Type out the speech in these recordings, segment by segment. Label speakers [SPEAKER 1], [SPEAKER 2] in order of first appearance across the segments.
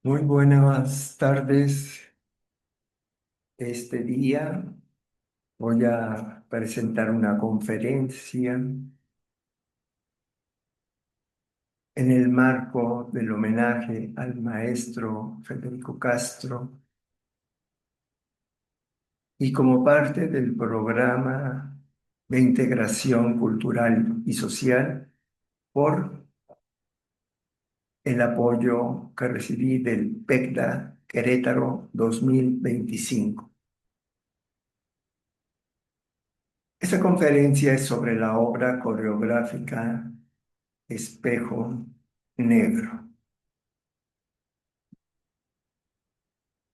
[SPEAKER 1] Muy buenas tardes. Este día voy a presentar una conferencia en el marco del homenaje al maestro Federico Castro y como parte del programa de integración cultural y social por el apoyo que recibí del PECDA Querétaro 2025. Esta conferencia es sobre la obra coreográfica Espejo Negro.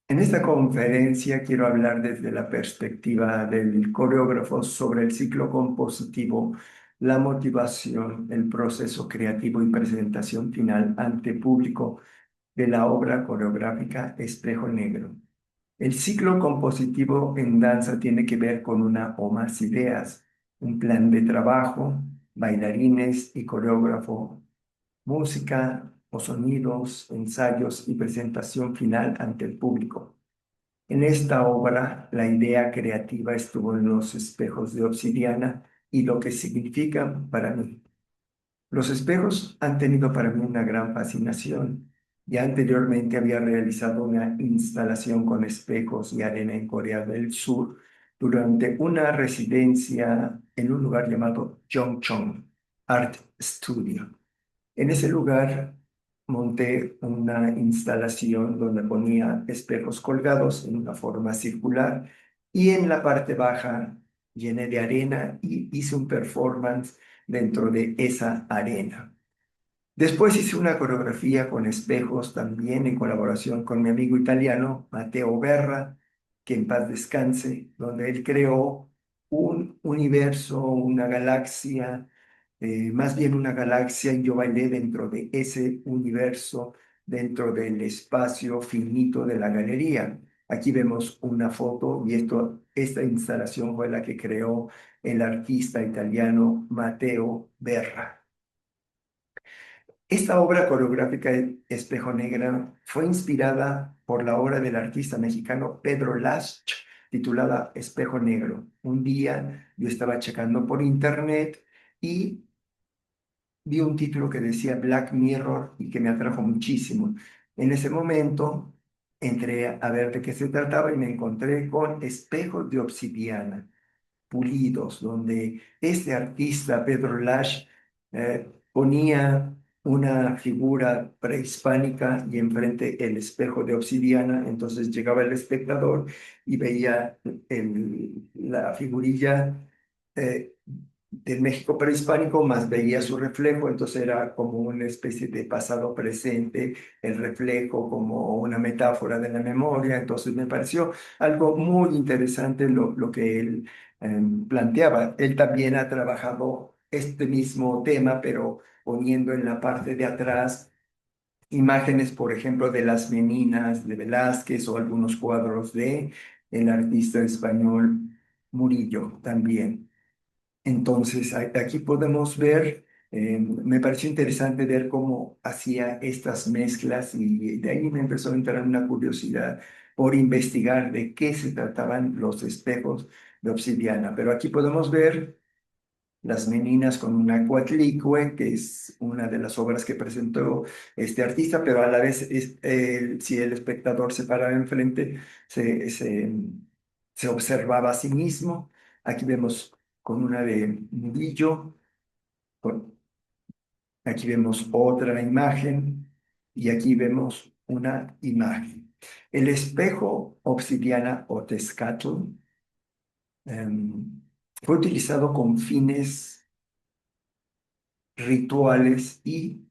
[SPEAKER 1] En esta conferencia quiero hablar desde la perspectiva del coreógrafo sobre el ciclo compositivo, la motivación, el proceso creativo y presentación final ante público de la obra coreográfica Espejo Negro. El ciclo compositivo en danza tiene que ver con una o más ideas, un plan de trabajo, bailarines y coreógrafo, música o sonidos, ensayos y presentación final ante el público. En esta obra, la idea creativa estuvo en los espejos de obsidiana y lo que significan para mí. Los espejos han tenido para mí una gran fascinación. Ya anteriormente había realizado una instalación con espejos y arena en Corea del Sur durante una residencia en un lugar llamado Jongchong Art Studio. En ese lugar monté una instalación donde ponía espejos colgados en una forma circular y en la parte baja llené de arena y hice un performance dentro de esa arena. Después hice una coreografía con espejos también en colaboración con mi amigo italiano Matteo Berra, que en paz descanse, donde él creó un universo, una galaxia, más bien una galaxia, y yo bailé dentro de ese universo, dentro del espacio finito de la galería. Aquí vemos una foto y esta instalación fue la que creó el artista italiano Matteo Berra. Esta obra coreográfica Espejo Negra fue inspirada por la obra del artista mexicano Pedro Last, titulada Espejo Negro. Un día yo estaba checando por internet y vi un título que decía Black Mirror y que me atrajo muchísimo. En ese momento entré a ver de qué se trataba y me encontré con espejos de obsidiana pulidos, donde este artista, Pedro Lash, ponía una figura prehispánica y enfrente el espejo de obsidiana, entonces llegaba el espectador y veía la figurilla del México prehispánico, más veía su reflejo, entonces era como una especie de pasado presente, el reflejo como una metáfora de la memoria, entonces me pareció algo muy interesante lo que él planteaba. Él también ha trabajado este mismo tema, pero poniendo en la parte de atrás imágenes, por ejemplo, de las Meninas de Velázquez o algunos cuadros de el artista español Murillo también. Entonces, aquí podemos ver, me pareció interesante ver cómo hacía estas mezclas y de ahí me empezó a entrar una curiosidad por investigar de qué se trataban los espejos de obsidiana. Pero aquí podemos ver las Meninas con una Coatlicue, que es una de las obras que presentó este artista, pero a la vez, si el espectador se paraba enfrente, se observaba a sí mismo. Aquí vemos con una de Murillo, con- aquí vemos otra imagen y aquí vemos una imagen. El espejo obsidiana o Tezcatl fue utilizado con fines rituales y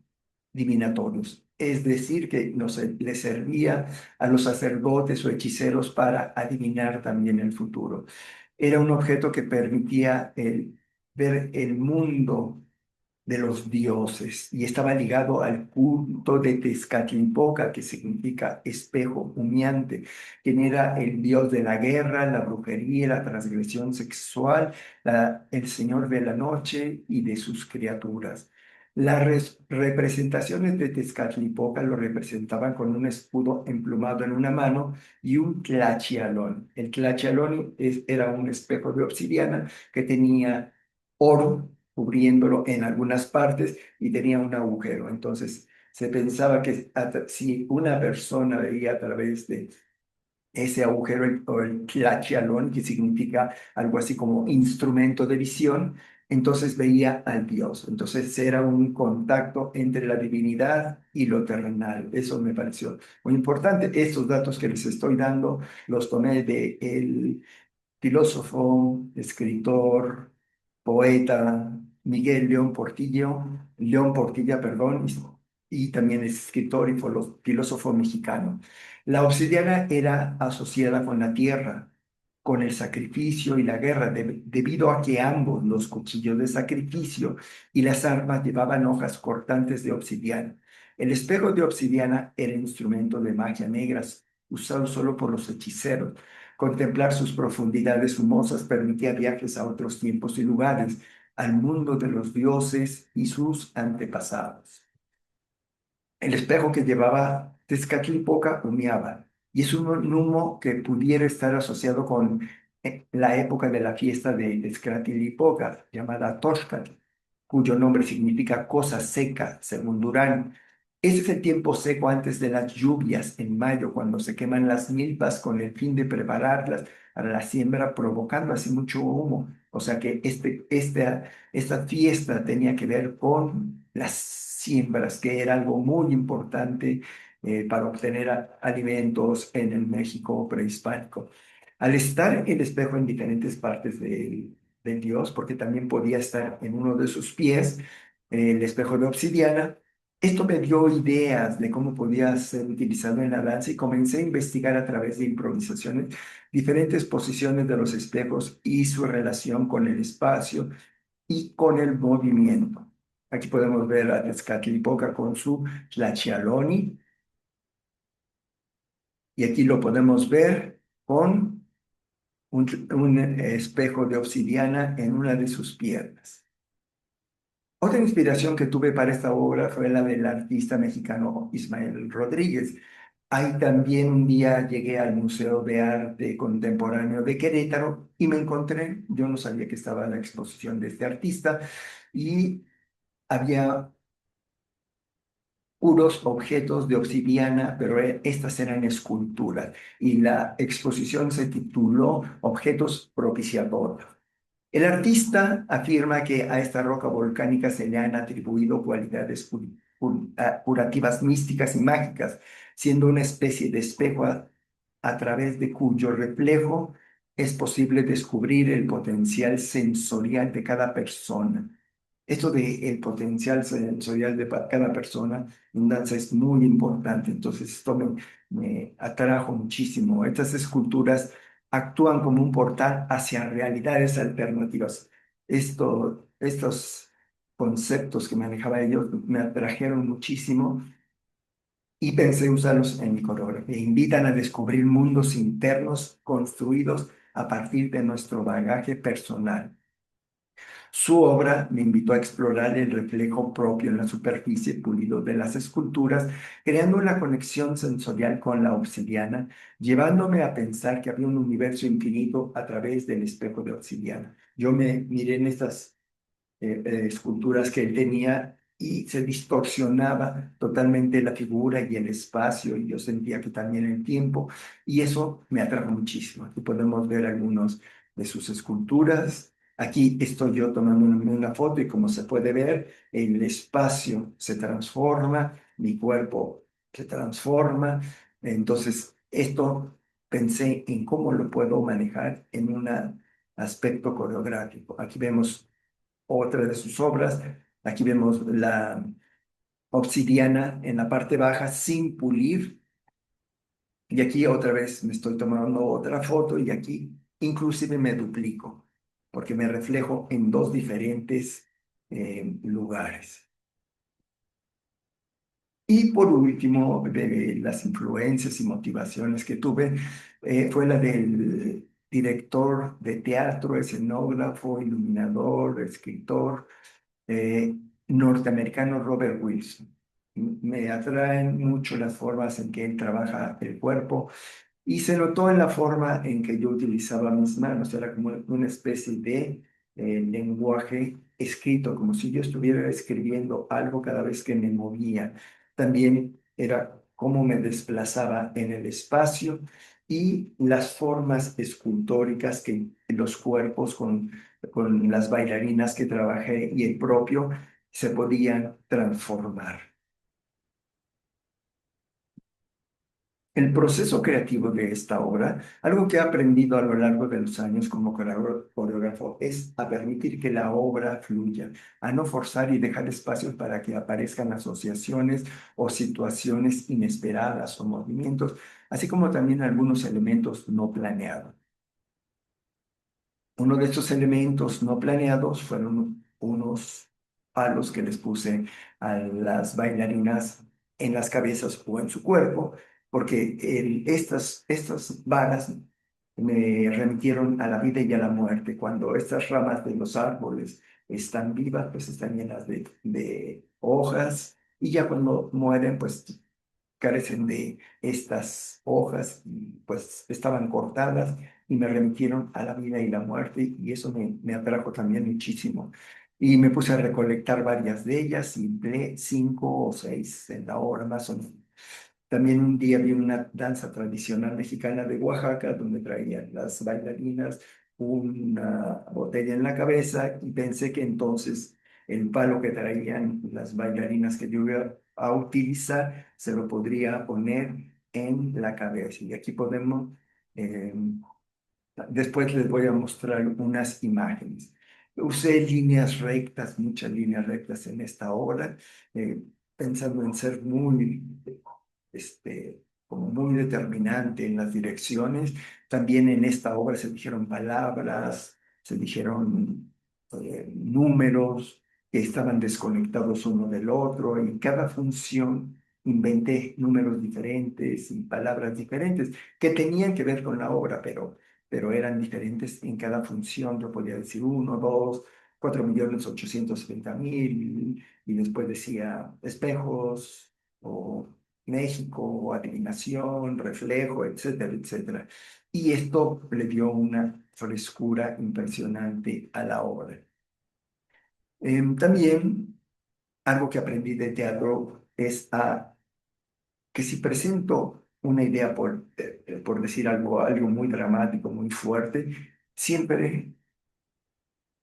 [SPEAKER 1] divinatorios. Es decir, que le servía a los sacerdotes o hechiceros para adivinar también el futuro. Era un objeto que permitía ver el mundo de los dioses y estaba ligado al culto de Tezcatlipoca, que significa espejo humeante, quien era el dios de la guerra, la brujería, la transgresión sexual, el señor de la noche y de sus criaturas. Las representaciones de Tezcatlipoca lo representaban con un escudo emplumado en una mano y un tlachialón. El tlachialón era un espejo de obsidiana que tenía oro cubriéndolo en algunas partes y tenía un agujero. Entonces se pensaba que si una persona veía a través de ese agujero o el tlachialón, que significa algo así como instrumento de visión, entonces veía al Dios. Entonces era un contacto entre la divinidad y lo terrenal. Eso me pareció muy importante. Estos datos que les estoy dando los tomé de el filósofo, escritor, poeta Miguel León Portilla, perdón, y también es escritor y filósofo mexicano. La obsidiana era asociada con la tierra, con el sacrificio y la guerra, debido a que ambos, los cuchillos de sacrificio y las armas, llevaban hojas cortantes de obsidiana. El espejo de obsidiana era instrumento de magia negra, usado solo por los hechiceros. Contemplar sus profundidades humosas permitía viajes a otros tiempos y lugares, al mundo de los dioses y sus antepasados. El espejo que llevaba Tezcatlipoca humeaba, y es un humo que pudiera estar asociado con la época de la fiesta de Tezcatlipoca, llamada Toxcat, cuyo nombre significa cosa seca, según Durán. Ese es el tiempo seco antes de las lluvias, en mayo, cuando se queman las milpas con el fin de prepararlas para la siembra, provocando así mucho humo. O sea que esta fiesta tenía que ver con las siembras, que era algo muy importante para obtener alimentos en el México prehispánico. Al estar el espejo en diferentes partes del dios, porque también podía estar en uno de sus pies, el espejo de obsidiana, esto me dio ideas de cómo podía ser utilizado en la danza y comencé a investigar a través de improvisaciones diferentes posiciones de los espejos y su relación con el espacio y con el movimiento. Aquí podemos ver a Tezcatlipoca con su Tlachialoni y aquí lo podemos ver con un espejo de obsidiana en una de sus piernas. Otra inspiración que tuve para esta obra fue la del artista mexicano Ismael Rodríguez. Ahí también un día llegué al Museo de Arte Contemporáneo de Querétaro y me encontré, yo no sabía que estaba la exposición de este artista, y había puros objetos de obsidiana, pero estas eran esculturas. Y la exposición se tituló Objetos Propiciadores. El artista afirma que a esta roca volcánica se le han atribuido cualidades curativas místicas y mágicas, siendo una especie de espejo a través de cuyo reflejo es posible descubrir el potencial sensorial de cada persona. Esto de el potencial sensorial de cada persona en danza es muy importante, entonces esto me atrajo muchísimo. Estas esculturas actúan como un portal hacia realidades alternativas. Estos conceptos que manejaba ellos me atrajeron muchísimo y pensé usarlos en mi coreografía. Invitan a descubrir mundos internos construidos a partir de nuestro bagaje personal. Su obra me invitó a explorar el reflejo propio en la superficie pulido de las esculturas, creando una conexión sensorial con la obsidiana, llevándome a pensar que había un universo infinito a través del espejo de obsidiana. Yo me miré en estas esculturas que él tenía y se distorsionaba totalmente la figura y el espacio, y yo sentía que también el tiempo, y eso me atrajo muchísimo. Aquí podemos ver algunos de sus esculturas. Aquí estoy yo tomando una foto y como se puede ver, el espacio se transforma, mi cuerpo se transforma. Entonces, esto pensé en cómo lo puedo manejar en un aspecto coreográfico. Aquí vemos otra de sus obras. Aquí vemos la obsidiana en la parte baja sin pulir. Y aquí otra vez me estoy tomando otra foto y aquí inclusive me duplico porque me reflejo en dos diferentes lugares. Y por último, de las influencias y motivaciones que tuve, fue la del director de teatro, escenógrafo, iluminador, escritor, norteamericano Robert Wilson. Me atraen mucho las formas en que él trabaja el cuerpo y se notó en la forma en que yo utilizaba mis manos. Era como una especie de lenguaje escrito, como si yo estuviera escribiendo algo cada vez que me movía. También era cómo me desplazaba en el espacio y las formas escultóricas que los cuerpos con las bailarinas que trabajé y el propio se podían transformar. El proceso creativo de esta obra, algo que he aprendido a lo largo de los años como coreógrafo, es a permitir que la obra fluya, a no forzar y dejar espacios para que aparezcan asociaciones o situaciones inesperadas o movimientos, así como también algunos elementos no planeados. Uno de estos elementos no planeados fueron unos palos que les puse a las bailarinas en las cabezas o en su cuerpo, porque estas varas me remitieron a la vida y a la muerte. Cuando estas ramas de los árboles están vivas, pues están llenas de hojas, y ya cuando mueren, pues carecen de estas hojas, y pues estaban cortadas y me remitieron a la vida y la muerte, y eso me atrajo también muchísimo. Y me puse a recolectar varias de ellas y empleé 5 o 6 en la hora más o menos. También un día vi una danza tradicional mexicana de Oaxaca donde traían las bailarinas una botella en la cabeza y pensé que entonces el palo que traían las bailarinas que yo iba a utilizar se lo podría poner en la cabeza. Y aquí podemos, eh, después les voy a mostrar unas imágenes. Usé líneas rectas, muchas líneas rectas en esta obra, eh, pensando en ser muy como muy determinante en las direcciones. También en esta obra se dijeron palabras, se dijeron números que estaban desconectados uno del otro, y cada función inventé números diferentes y palabras diferentes que tenían que ver con la obra, pero eran diferentes en cada función. Yo podía decir uno, dos, 4.870.000, y después decía espejos, o México, adivinación, reflejo, etcétera, etcétera. Y esto le dio una frescura impresionante a la obra. También algo que aprendí de teatro es que si presento una idea por decir algo muy dramático, muy fuerte, siempre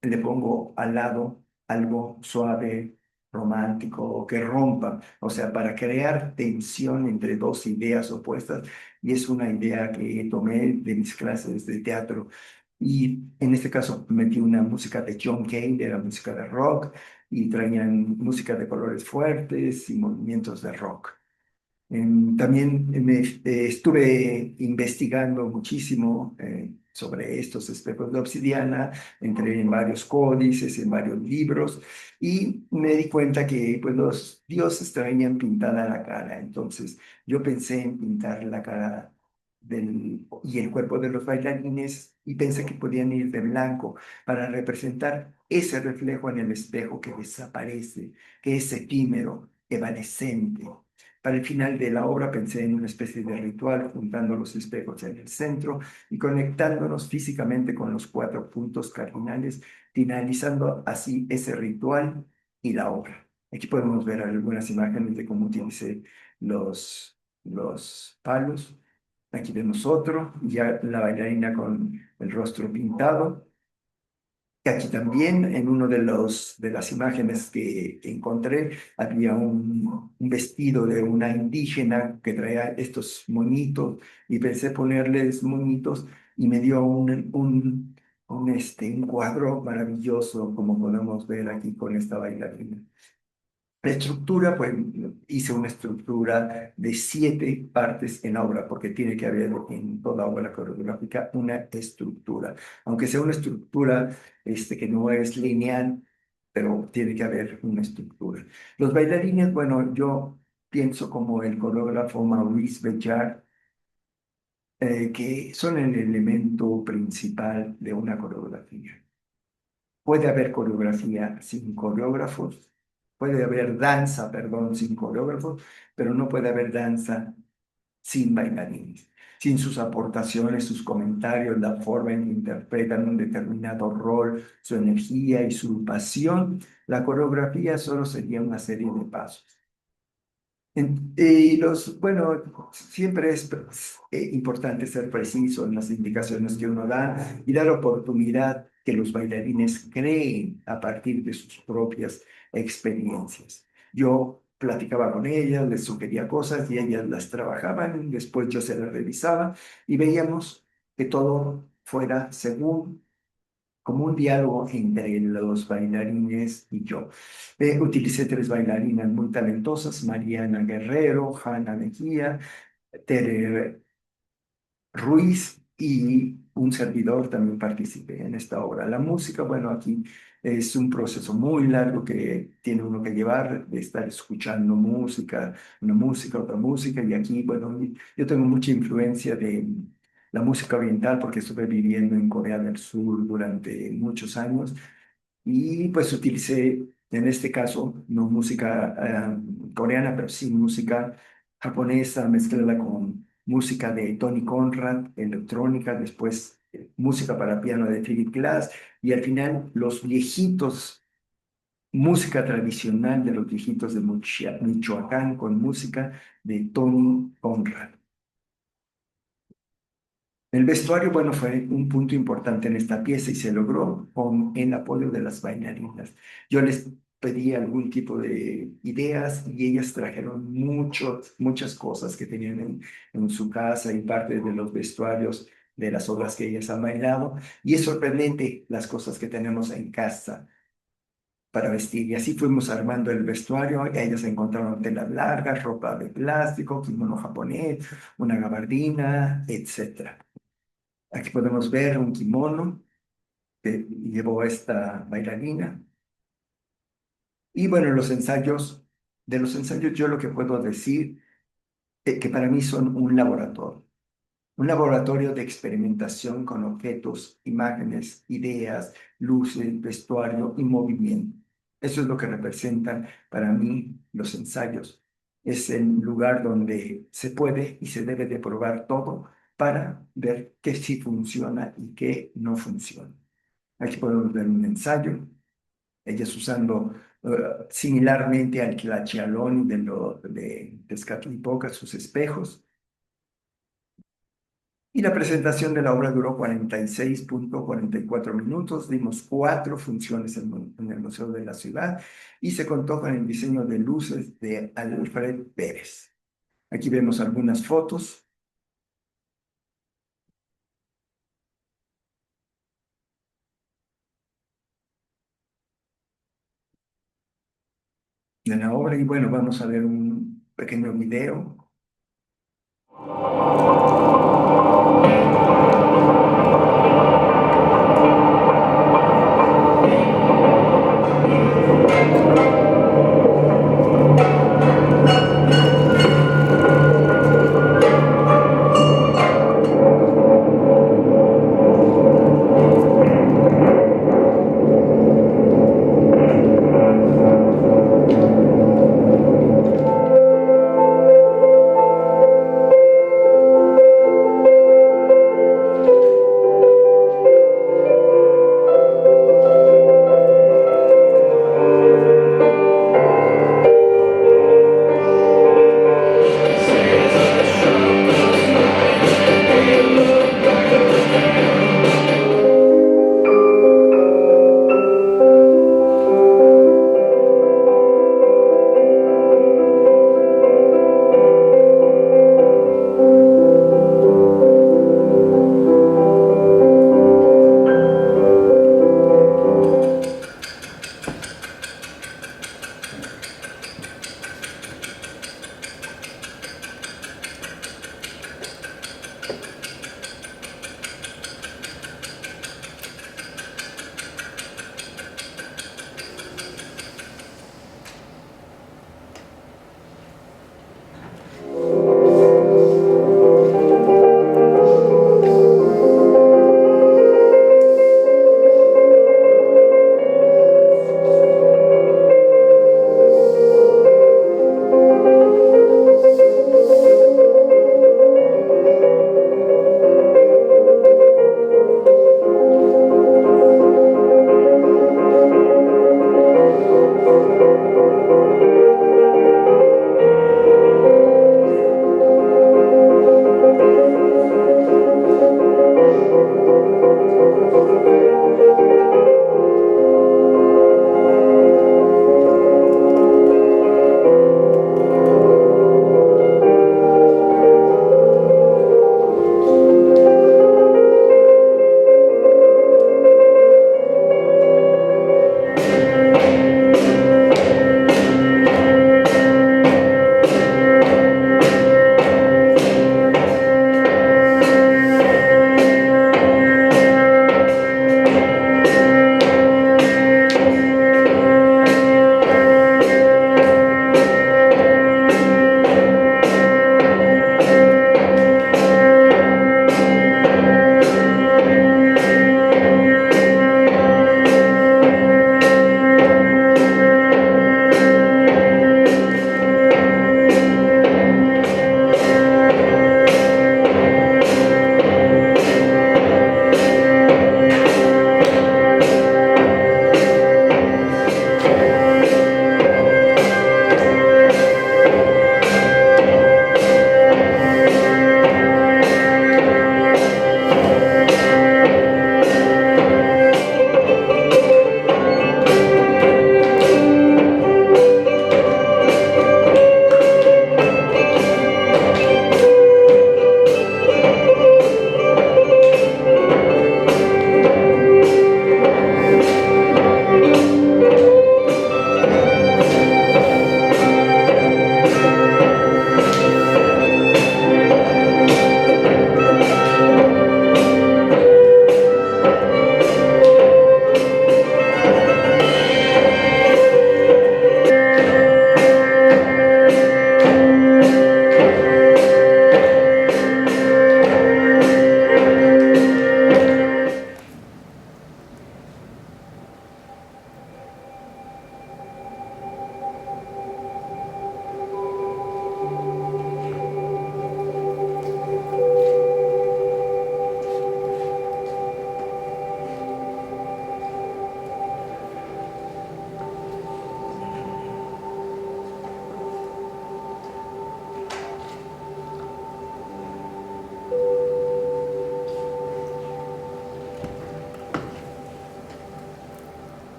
[SPEAKER 1] le pongo al lado algo suave, romántico, que rompa, o sea, para crear tensión entre dos ideas opuestas, y es una idea que tomé de mis clases de teatro. Y en este caso metí una música de John Cale, era música de rock, y traían música de colores fuertes y movimientos de rock. También estuve investigando muchísimo sobre estos espejos de obsidiana, entré en varios códices, en varios libros, y me di cuenta que pues, los dioses traían pintada la cara. Entonces yo pensé en pintar la cara y el cuerpo de los bailarines, y pensé que podían ir de blanco para representar ese reflejo en el espejo que desaparece, que es efímero, evanescente. Para el final de la obra pensé en una especie de ritual, juntando los espejos en el centro y conectándonos físicamente con los 4 puntos cardinales, finalizando así ese ritual y la obra. Aquí podemos ver algunas imágenes de cómo utilicé los palos. Aquí vemos otro, ya la bailarina con el rostro pintado. Aquí también, en uno de las imágenes que encontré, había un vestido de una indígena que traía estos moñitos, y pensé ponerles moñitos, y me dio un cuadro maravilloso, como podemos ver aquí con esta bailarina. La estructura, pues hice una estructura de 7 partes en obra, porque tiene que haber en toda obra coreográfica una estructura, aunque sea una estructura que no es lineal, pero tiene que haber una estructura. Los bailarines, bueno, yo pienso como el coreógrafo Maurice Béjart, que son el elemento principal de una coreografía. Puede haber coreografía sin coreógrafos, puede haber danza, perdón, sin coreógrafos, pero no puede haber danza sin bailarines, sin sus aportaciones, sus comentarios, la forma en que interpretan un determinado rol, su energía y su pasión. La coreografía solo sería una serie de pasos. Bueno, siempre es importante ser preciso en las indicaciones que uno da y dar oportunidad que los bailarines creen a partir de sus propias experiencias. Yo platicaba con ellas, les sugería cosas y ellas las trabajaban, después yo se las revisaba y veíamos que todo fuera según como un diálogo entre los bailarines y yo. Utilicé tres bailarinas muy talentosas, Mariana Guerrero, Hanna Mejía, Tere Ruiz y un servidor también participé en esta obra. La música, bueno, aquí es un proceso muy largo que tiene uno que llevar, de estar escuchando música, una música, otra música, y aquí, bueno, yo tengo mucha influencia de la música oriental porque estuve viviendo en Corea del Sur durante muchos años y pues utilicé, en este caso, no música coreana, pero sí música japonesa mezclada con música de Tony Conrad, electrónica, después música para piano de Philip Glass y al final los viejitos, música tradicional de los viejitos de Michoacán con música de Tony Conrad. El vestuario, bueno, fue un punto importante en esta pieza y se logró con el apoyo de las bailarinas. Yo les pedí algún tipo de ideas y ellas trajeron muchas cosas que tenían en su casa y parte de los vestuarios de las obras que ellas han bailado. Y es sorprendente las cosas que tenemos en casa para vestir. Y así fuimos armando el vestuario. Ellas encontraron telas largas, ropa de plástico, kimono japonés, una gabardina, etcétera. Aquí podemos ver un kimono que llevó esta bailarina. Y bueno, de los ensayos yo lo que puedo decir es que para mí son un laboratorio de experimentación con objetos, imágenes, ideas, luces, vestuario y movimiento. Eso es lo que representan para mí los ensayos. Es el lugar donde se puede y se debe de probar todo para ver qué sí funciona y qué no funciona. Aquí podemos ver un ensayo, ellas usando similarmente al Tlachialón de Tezcatlipoca, sus espejos. Y la presentación de la obra duró 46.44 minutos. Dimos 4 funciones en el Museo de la Ciudad y se contó con el diseño de luces de Alfred Pérez. Aquí vemos algunas fotos de la obra y bueno, vamos a ver un pequeño video.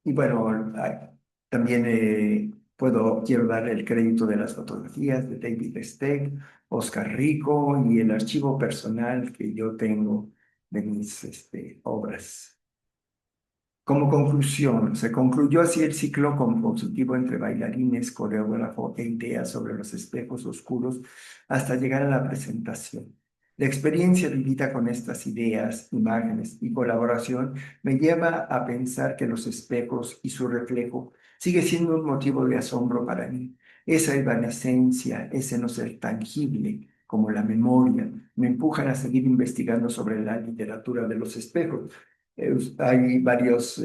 [SPEAKER 1] Y bueno, también quiero darle el crédito de las fotografías de David Steck, Oscar Rico y el archivo personal que yo tengo de mis obras. Como conclusión, se concluyó así el ciclo compositivo entre bailarines, coreógrafo e ideas sobre los espejos oscuros hasta llegar a la presentación. La experiencia vivida con estas ideas, imágenes y colaboración me lleva a pensar que los espejos y su reflejo sigue siendo un motivo de asombro para mí. Esa evanescencia, ese no ser tangible como la memoria, me empujan a seguir investigando sobre la literatura de los espejos. Hay varios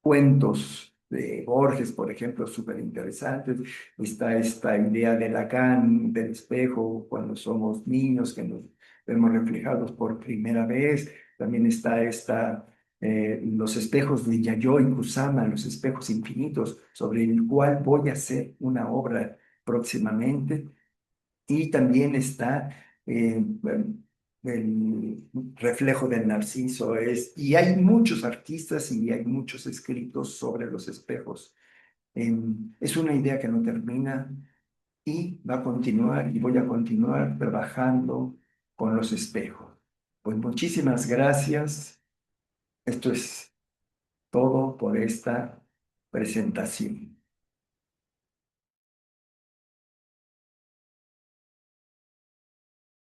[SPEAKER 1] cuentos de Borges, por ejemplo, súper interesantes. Está esta idea de Lacan, del espejo, cuando somos niños, que nos vemos reflejados por primera vez. También está los espejos de Yayoi Kusama, los espejos infinitos, sobre el cual voy a hacer una obra próximamente. Y también está bueno, el reflejo del narciso. Y hay muchos artistas y hay muchos escritos sobre los espejos. Es una idea que no termina y va a continuar y voy a continuar trabajando con los espejos. Pues muchísimas gracias. Esto es todo por esta presentación.